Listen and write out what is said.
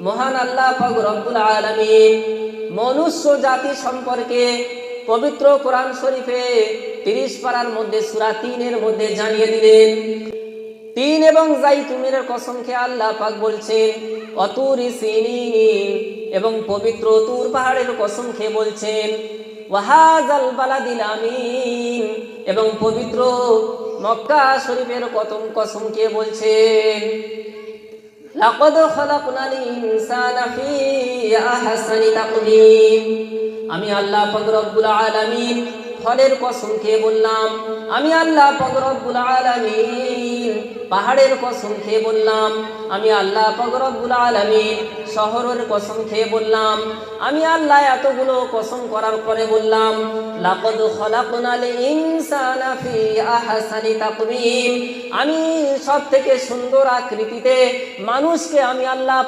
মহান আল্লাহ পাক রব্বুল আলামিন মনুষ্য জাতি সম্পর্কে পবিত্র কোরআন শরীফে 30 পারার মধ্যে সূরা 3 এর মধ্যে জানিয়ে দিলেন। 3 এবং জাইতুনের কসম খেয়ে আল্লাহ পাক বলছেন অতুরি সিনিন, এবং পবিত্র তুর পাহাড়ের কসম খেয়ে বলছেন ওয়াহাজাল বালাদিল আমিন, এবং পবিত্র মক্কা শরীফের কসম খেয়ে বলছেন লাকাদ খালাকনাল ইনসানা ফি আহসানি তাকওয়িম। আমি আল্লাহ পাক রব্বুল আলামিন ফলের কসম খেয়ে বললাম, আমি আল্লাহ পাক রব্বুল আলামিন পাহাড়ের কসম খেয়ে বললাম, আমি আল্লাহ পাক রব্বুল আলামিন শহরের কসম খেয়ে বললাম, আমি আল্লাহ এতগুলো কসম করার পরে বললাম লাকাদ খালাকনাল ইনসানা ফি আহসানি তাকওয়িম। আমি সবথেকে সুন্দর আকৃতিতে মানুষকে আমি আল্লাহ